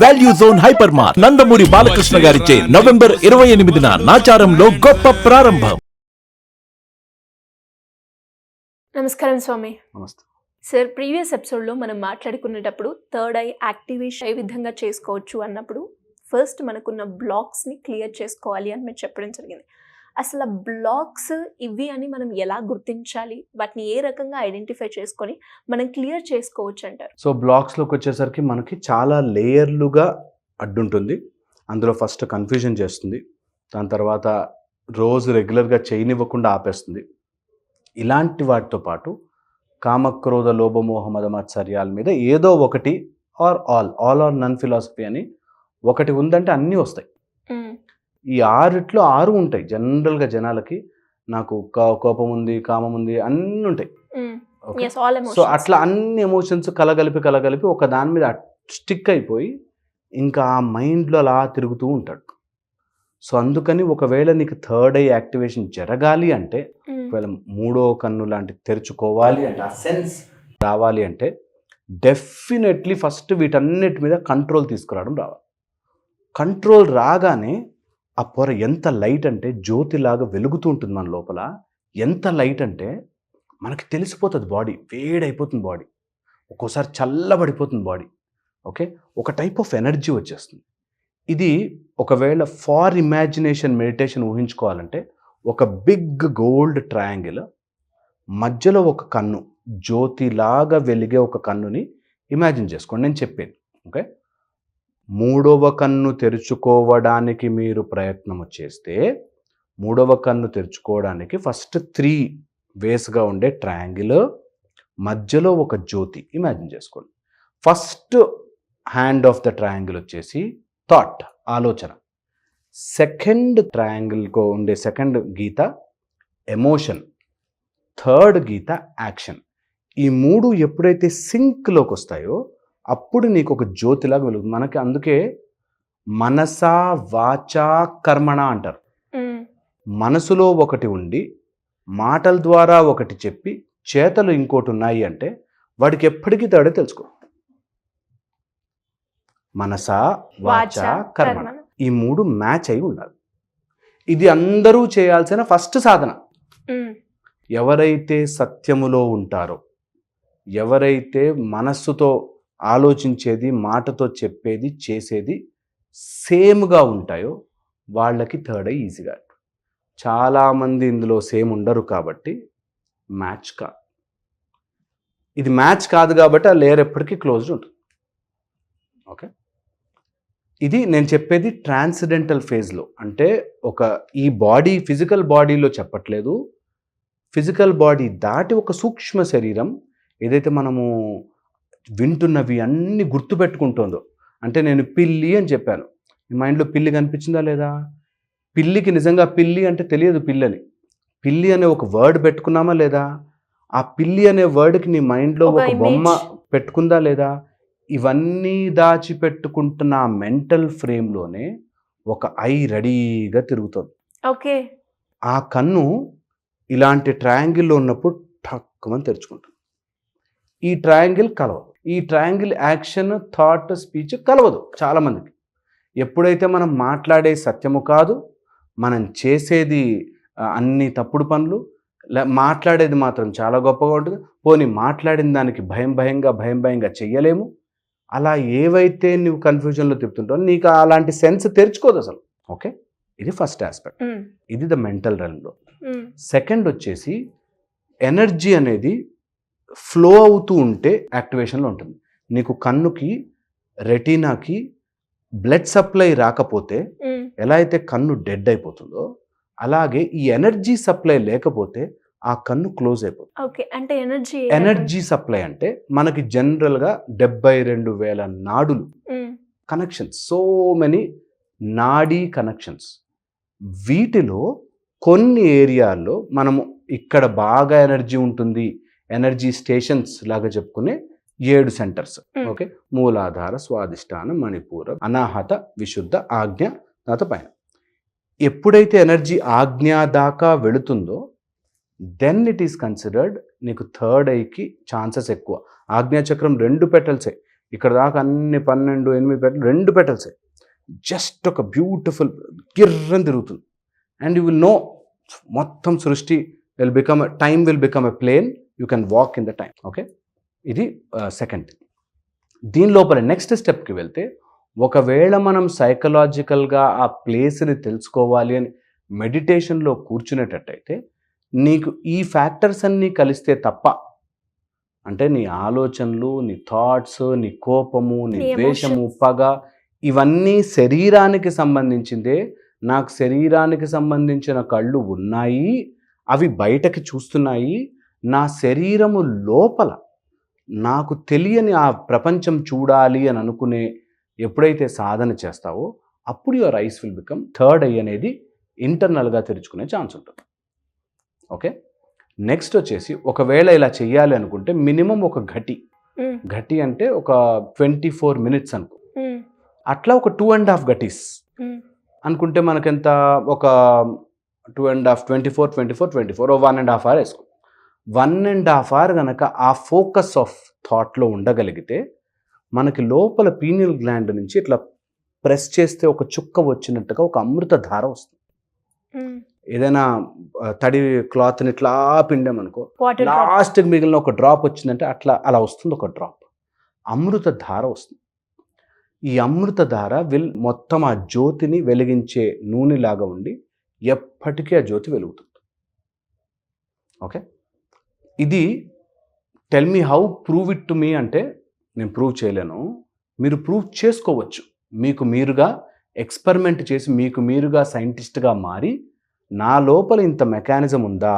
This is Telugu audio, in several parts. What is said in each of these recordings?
Value zone hyper mart Nandamuri Balakrishna గారిచే నవంబర్ 28న నాచారంలో గొప్ప ప్రారంభం. నమస్కారం స్వామి. నమస్తే సార్, ప్రీవియస్ ఎపిసోడ్లో మనం మాట్లాడుకునేటప్పుడు థర్డ్ ఐ యాక్టివేషన్ ఏ విధంగా చేసుకోవచ్చు అన్నప్పుడు ఫస్ట్ మనకున్న బ్లాక్స్ని క్లియర్ చేసుకోవాలి అని మీరు చెప్పడం జరిగింది. అసలు ఆ బ్లాక్స్ ఇవి అని మనం ఎలా గుర్తించాలి, వాటిని ఏ రకంగా ఐడెంటిఫై చేసుకొని మనం క్లియర్ చేసుకోవచ్చు అంటారు? సో బ్లాక్స్లోకి వచ్చేసరికి మనకి చాలా లేయర్లుగా అడ్డుంటుంది. అందులో ఫస్ట్ కన్ఫ్యూజన్ చేస్తుంది, దాని తర్వాత రోజు రెగ్యులర్గా చేయనివ్వకుండా ఆపేస్తుంది. ఇలాంటి వాటితో పాటు కామక్రోధ లోభమోహ మదమాత్సర్యాల మీద ఏదో ఒకటి or all or none philosophy అని ఒకటి ఉందంటే అన్నీ వస్తాయి. ఈ 6 ఉంటాయి జనరల్గా జనాలకి. నాకు కోపం ఉంది, కామం ఉంది, అన్నీ ఉంటాయి. సో అట్లా అన్ని ఎమోషన్స్ కలగలిపి ఒక దాని మీద స్టిక్ అయిపోయి ఇంకా ఆ మైండ్లో అలా తిరుగుతూ ఉంటాడు. సో అందుకని ఒకవేళ నీకు థర్డ్ ఐ యాక్టివేషన్ జరగాలి అంటే, ఒకవేళ మూడో కన్ను లాంటివి తెరుచుకోవాలి అంటే, ఆ సెన్స్ రావాలి అంటే డెఫినెట్లీ ఫస్ట్ వీటన్నిటి మీద కంట్రోల్ తీసుకురావడం రావాలి. కంట్రోల్ రాగానే ఆ పొర ఎంత లైట్ అంటే జ్యోతిలాగా వెలుగుతూ ఉంటుంది మన లోపల. ఎంత లైట్ అంటే మనకి తెలిసిపోతుంది, బాడీ వేడైపోతుంది, బాడీ ఒక్కోసారి చల్లబడిపోతుంది బాడీ. ఓకే, ఒక టైప్ ఆఫ్ ఎనర్జీ వచ్చేస్తుంది. ఇది ఒకవేళ ఫార్ ఇమాజినేషన్ మెడిటేషన్ ఊహించుకోవాలంటే ఒక బిగ్ గోల్డ్ ట్రయాంగిల్ మధ్యలో ఒక కన్ను, జ్యోతిలాగా వెలిగే ఒక కన్నుని ఇమాజిన్ చేసుకోండి. నేను చెప్పాను. ఓకే, మూడవ కన్ను తెరుచుకోవడానికి మీరు ప్రయత్నము చేస్తే, మూడవ కన్ను తెరుచుకోవడానికి ఫస్ట్ 3 వేస్గా ఉండే ట్రయాంగిల్, మధ్యలో ఒక జ్యోతి ఇమాజిన్ చేసుకోండి. First hand of the triangle వచ్చేసి థాట్, ఆలోచన. సెకండ్ ట్రయాంగిల్కు ఉండే సెకండ్ గీత ఎమోషన్, థర్డ్ గీత యాక్షన్. ఈ 3 ఎప్పుడైతే సింక్లోకి వస్తాయో అప్పుడు నీకు ఒక జ్యోతిలాగా వెలుగుతుంది. మనకి అందుకే మనసా వాచా కర్మణ అంటారు. మనసులో ఒకటి ఉండి మాటల ద్వారా ఒకటి చెప్పి చేతలు ఇంకోటి ఉన్నాయి అంటే వాడికి ఎప్పటికీ తేడా తెలుసుకో. మనసా వాచా కర్మణ, ఈ 3 మ్యాచ్ అయి ఉండాలి. ఇది అందరూ చేయాల్సిన ఫస్ట్ సాధన. ఎవరైతే సత్యములో ఉంటారో, ఎవరైతే మనస్సుతో ఆలోచించేది, మాటతో చెప్పేది, చేసేది సేమ్గా ఉంటాయో వాళ్ళకి థర్డ్ ఐ ఈజీగా. చాలామంది ఇందులో సేమ్ ఉండరు కాబట్టి మ్యాచ్ కాదు. ఇది మ్యాచ్ కాదు కాబట్టి ఆ లేయర్ ఎప్పటికీ క్లోజ్డ్ ఉంటుంది. ఓకే, ఇది నేను చెప్పేది ట్రాన్సిడెంటల్ ఫేజ్లో. అంటే ఈ బాడీ ఫిజికల్ బాడీలో చెప్పట్లేదు. ఫిజికల్ బాడీ దాటి ఒక సూక్ష్మ శరీరం ఏదైతే మనము వింటున్నవి అన్నీ గుర్తుపెట్టుకుంటుందో. అంటే నేను పిల్లి అని చెప్పాను, మీ మైండ్లో పిల్లి కనిపించిందా లేదా? పిల్లికి నిజంగా పిల్లి అంటే తెలియదు పిల్లని. పిల్లి అనే ఒక వర్డ్ పెట్టుకున్నామా లేదా? ఆ పిల్లి అనే వర్డ్కి నీ మైండ్లో ఒక బొమ్మ పెట్టుకుందా లేదా? ఇవన్నీ దాచిపెట్టుకుంటున్న ఆ మెంటల్ ఫ్రేమ్లోనే ఒక ఐ రెడీగా తిరుగుతుంది. ఓకే, ఆ కన్ను ఇలాంటి ట్రయాంగిల్లో ఉన్నప్పుడు ఠక్కుమని తెరుచుకుంటుంది. ఈ ట్రయాంగిల్ కలవదు. ఈ ట్రయాంగిల్ యాక్షన్, థాట్, స్పీచ్ కలవదు చాలామందికి. ఎప్పుడైతే మనం మాట్లాడే సత్యము కాదు, మనం చేసేది అన్ని తప్పుడు పనులు, మాట్లాడేది మాత్రం చాలా గొప్పగా ఉంటుంది, పోనీ మాట్లాడిన దానికి భయంగా చెయ్యలేము, అలా ఏవైతే నువ్వు కన్ఫ్యూజన్లో తిప్పుతుంటావు నీకు అలాంటి సెన్స్ తెరుచుకోదు అసలు. ఓకే, ఇది ఫస్ట్ ఆస్పెక్ట్. ఇది ద మెంటల్ రెల్మ్లో. సెకండ్ వచ్చేసి ఎనర్జీ అనేది ఫ్లో అవుతూ ఉంటే యాక్టివేషన్లో ఉంటుంది. నీకు కన్నుకి, రెటీనాకి బ్లడ్ సప్లై రాకపోతే ఎలా అయితే కన్ను డెడ్ అయిపోతుందో, అలాగే ఈ ఎనర్జీ సప్లై లేకపోతే ఆ కన్ను క్లోజ్ అయిపోతుంది. ఓకే, అంటే ఎనర్జీ సప్లై అంటే మనకి జనరల్గా 72,000 నాడులు కనెక్షన్స్, సో మెనీ నాడీ కనెక్షన్స్. వీటిలో కొన్ని ఏరియాల్లో మనము ఇక్కడ బాగా ఎనర్జీ ఉంటుంది, ఎనర్జీ స్టేషన్స్ లాగా చెప్పుకునే 7 సెంటర్స్. ఓకే, మూలాధార, స్వాదిష్టాన, మణిపూర, అనాహత, విశుద్ధ, ఆజ్ఞ, తర్వాత పైన. ఎప్పుడైతే ఎనర్జీ ఆజ్ఞ దాకా వెళుతుందో దెన్ ఇట్ ఈస్ కన్సిడర్డ్ నీకు థర్డ్ ఐకి ఛాన్సెస్ ఎక్కువ. ఆజ్ఞాచక్రం 2 పెటల్సే, ఇక్కడ దాకా అన్ని 12, 8 పెటల్ 2 పెటల్సే, జస్ట్ ఒక బ్యూటిఫుల్ గిర్రని తిరుగుతుంది. అండ్ యూ విల్ నో మొత్తం సృష్టి time will become a plane, you can walk in the time. Okay, ఇది సెకండ్. దీని లోపల నెక్స్ట్ స్టెప్కి వెళ్తే, ఒకవేళ మనం సైకలాజికల్గా ఆ ప్లేస్ని తెలుసుకోవాలి అని మెడిటేషన్లో కూర్చునేటట్టయితే, నీకు ఈ ఫ్యాక్టర్స్ అన్నీ కలిస్తే తప్ప, అంటే నీ ఆలోచనలు, నీ థాట్స్, నీ కోపము, నీ నీ ద్వేషము, emotions. పగ, ఇవన్నీ శరీరానికి సంబంధించిందే. నాకు శరీరానికి సంబంధించిన కళ్ళు ఉన్నాయి, అవి బయటకి చూస్తున్నాయి. నా శరీరము లోపల నాకు తెలియని ఆ ప్రపంచం చూడాలి అని అనుకునే ఎప్పుడైతే సాధన చేస్తావో, అప్పుడు your eyes will become, third I అనేది ఇంటర్నల్గా తెరుచుకునే ఛాన్స్ ఉంటుంది. ఓకే, నెక్స్ట్ వచ్చేసి, ఒకవేళ ఇలా చెయ్యాలి అనుకుంటే మినిమం ఒక ఘటి అంటే ఒక 24 minutes అనుకో, అట్లా ఒక 2.5 గటీస్ అనుకుంటే మనకెంత, ఒక 2.5, 24 1.5 hour వేసుకో. 1.5 hour కనుక ఆ ఫోకస్ ఆఫ్ థాట్లో ఉండగలిగితే, మనకి లోపల పీనియల్ గ్లాండ్ నుంచి ఇట్లా ప్రెస్ చేస్తే ఒక చుక్క వచ్చినట్టుగా ఒక అమృత ధార వస్తుంది. ఏదైనా తడి క్లాత్ని ఇట్లా పిండామనుకో, లాస్ట్కి మిగిలిన ఒక డ్రాప్ వచ్చిందంటే అలా వస్తుంది, ఒక డ్రాప్ అమృత ధార వస్తుంది. ఈ అమృత ధార మొత్తం ఆ జ్యోతిని వెలిగించే నూనెలాగా ఉండి ఎప్పటికీ ఆ జ్యోతి వెలుగుతుంది. ఓకే, ఇది tell me how prove it to me అంటే, నేను ప్రూవ్ చేయలేను, మీరు ప్రూవ్ చేసుకోవచ్చు. మీకు మీరుగా ఎక్స్పెరిమెంట్ చేసి, మీకు మీరుగా సైంటిస్ట్గా మారి, నా లోపల ఇంత మెకానిజం ఉందా,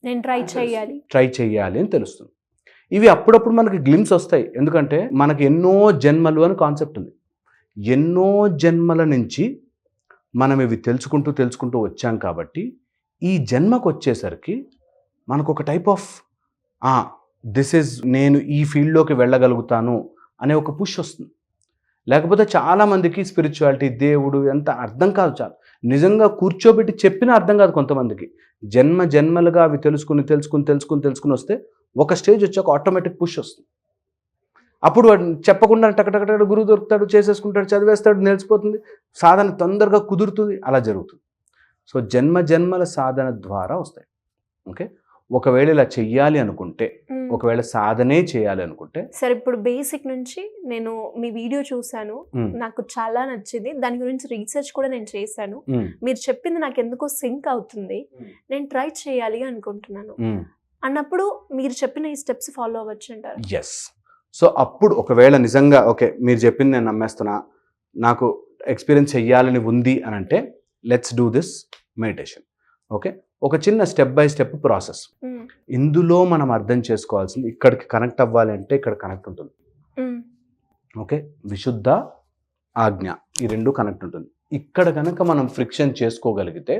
నేను ట్రై చేయాలి అని తెలుస్తుంది. ఇవి అప్పుడప్పుడు మనకి గ్లిమ్స్ వస్తాయి, ఎందుకంటే మనకి ఎన్నో జన్మలు అని కాన్సెప్ట్ ఉంది. ఎన్నో జన్మల నుంచి మనం ఇవి తెలుసుకుంటూ వచ్చాం కాబట్టి, ఈ జన్మకు వచ్చేసరికి మనకు ఒక టైప్ ఆఫ్ నేను ఈ ఫీల్డ్లోకి వెళ్ళగలుగుతాను అనే ఒక పుష్ వస్తుంది. లేకపోతే చాలామందికి స్పిరిచువాలిటీ, దేవుడు ఎంత అర్థం కాదు. చాలా నిజంగా కూర్చోబెట్టి చెప్పినా అర్థం కాదు కొంతమందికి. జన్మలుగా అవి తెలుసుకుని వస్తే ఒక స్టేజ్ వచ్చాక ఆటోమేటిక్ పుష్ వస్తుంది. అప్పుడు వాడు చెప్పకుండా టకటక గురువు దొరుకుతాడు, చేసేసుకుంటాడు, చదివేస్తాడు, నేర్చిపోతుంది, సాధన తొందరగా కుదురుతుంది, అలా జరుగుతుంది. సో జన్మల సాధన ద్వారా వస్తాయి. ఓకే, ఒకవేళ ఇలా చెయ్యాలి అనుకుంటే, ఒకవేళ సాధనే చేయాలి అనుకుంటే, సరే ఇప్పుడు బేసిక్ నుంచి నేను మీ వీడియో చూశాను, నాకు చాలా నచ్చింది, దాని గురించి రీసెర్చ్ కూడా నేను చేశాను, మీరు చెప్పింది నాకు ఎందుకో సింక్ అవుతుంది, నేను ట్రై చేయాలి అనుకుంటున్నాను అన్నప్పుడు మీరు చెప్పిన ఈ స్టెప్స్ ఫాలో అవ్వచ్చు అంటారు? ఎస్. సో అప్పుడు ఒకవేళ నిజంగా ఓకే మీరు చెప్పింది నేను నమ్మేస్తున్నా, నాకు ఎక్స్పీరియన్స్ చెయ్యాలని ఉంది అని అంటే, let's do this meditation. Okay, ఒక చిన్న స్టెప్ బై స్టెప్ ప్రాసెస్. ఇందులో మనం అర్థం చేసుకోవాల్సింది, ఇక్కడికి కనెక్ట్ అవ్వాలి అంటే ఇక్కడ కనెక్ట్ ఉంటుంది. ఓకే, విశుద్ధ ఆజ్ఞ, ఈ రెండు కనెక్ట్ ఉంటుంది. ఇక్కడ కనుక మనం ఫ్రిక్షన్ చేసుకోగలిగితే,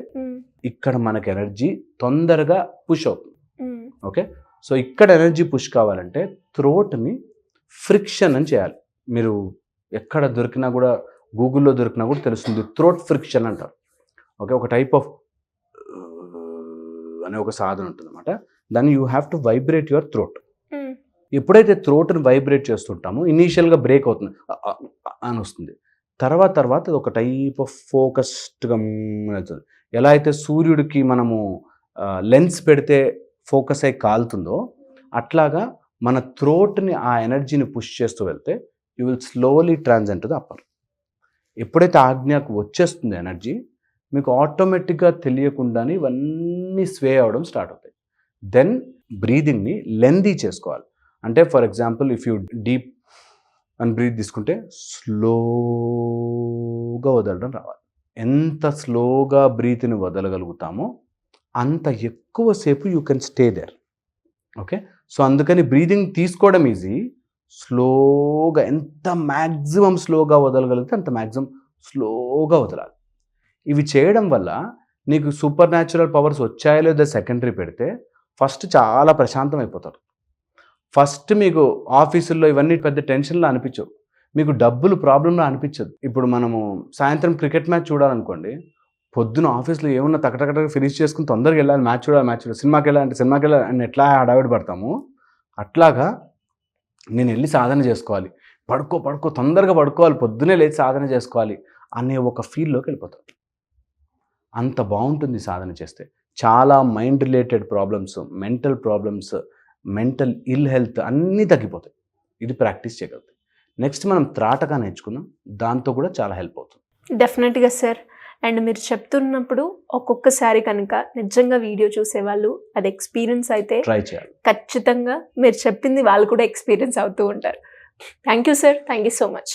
ఇక్కడ మనకు ఎనర్జీ తొందరగా పుష్ అవుతుంది. ఓకే, సో ఇక్కడ ఎనర్జీ పుష్ కావాలంటే థ్రోట్ని ఫ్రిక్షన్ అని చేయాలి. మీరు ఎక్కడ దొరికినా కూడా, గూగుల్లో దొరికినా కూడా తెలుస్తుంది, థ్రోట్ ఫ్రిక్షన్ అంటారు. ఓకే, ఒక టైప్ ఆఫ్ అనే ఒక సాధన ఉంటుంది అన్నమాట. దాన్ని you have to vibrate your throat. ఎప్పుడైతే థ్రోట్ని వైబ్రేట్ చేస్తుంటామో, ఇనీషియల్గా బ్రేక్ అవుతుంది అని వస్తుంది, తర్వాత అది ఒక టైప్ ఆఫ్ ఫోకస్డ్గా వెళ్తుంది. ఎలా అయితే సూర్యుడికి మనము లెన్స్ పెడితే ఫోకస్ అయి కాలుతుందో, అట్లాగా మన థ్రోట్ని ఆ ఎనర్జీని పుష్ చేస్తూ వెళ్తే you will slowly transcend to the upper. ఎప్పుడైతే ఆజ్ఞకు వచ్చేస్తుంది ఎనర్జీ, మీకు ఆటోమేటిక్గా తెలియకుండానే ఇవన్నీ స్వే అవ్వడం స్టార్ట్ అవుతాయి. దెన్ బ్రీదింగ్ని లెందీ చేసుకోవాలి. అంటే for example, if you deep అని బ్రీత్ తీసుకుంటే స్లోగా వదలడం రావాలి. ఎంత స్లోగా బ్రీత్ని వదలగలుగుతామో అంత ఎక్కువసేపు you can stay there. Okay, so అందుకని బ్రీదింగ్ తీసుకోవడం ఈజీ, స్లోగా ఎంత మ్యాక్సిమం స్లోగా వదలగలిగితే అంత మ్యాక్సిమం స్లోగా వదలాలి. ఇవి చేయడం వల్ల నీకు సూపర్ న్యాచురల్ పవర్స్ వచ్చాయో లేదో సెకండరీ పెడితే, ఫస్ట్ చాలా ప్రశాంతం అయిపోతారు. ఫస్ట్ మీకు ఆఫీసుల్లో ఇవన్నీ పెద్ద టెన్షన్లో అనిపించవు, మీకు డబ్బులు ప్రాబ్లంలో అనిపించదు. ఇప్పుడు మనము సాయంత్రం క్రికెట్ మ్యాచ్ చూడాలనుకోండి, పొద్దున ఆఫీస్లో ఏమన్నా టకటక ఫినిష్ చేసుకుని తొందరగా వెళ్ళాలి, మ్యాచ్ చూడాలి, సినిమాకి వెళ్ళాలి అని ఎట్లా హడావిడి పడతాము, అట్లాగా నేను వెళ్ళి సాధన చేసుకోవాలి. పడుకో తొందరగా పడుకోవాలి, పొద్దునే లేచి సాధన చేసుకోవాలి అనే ఒక ఫీల్లోకి వెళ్ళిపోతారు. అంత బాగుంటుంది సాధన చేస్తే. చాలా mind related problems, mental problems, mental ill health అన్నీ తగ్గిపోతాయి ఇది ప్రాక్టీస్ చేయగలుగుతాయి. నెక్స్ట్ మనం త్రాటగా నేర్చుకుందాం, దాంతో కూడా చాలా హెల్ప్ అవుతుంది. డెఫినెట్గా సార్. అండ్ మీరు చెప్తున్నప్పుడు ఒక్కొక్కసారి కనుక నిజంగా వీడియో చూసేవాళ్ళు అది ఎక్స్పీరియన్స్ అయితే ట్రై చేయాలి. ఖచ్చితంగా మీరు చెప్పింది వాళ్ళు కూడా ఎక్స్పీరియన్స్ అవుతూ ఉంటారు. Thank you sir, thank you so much.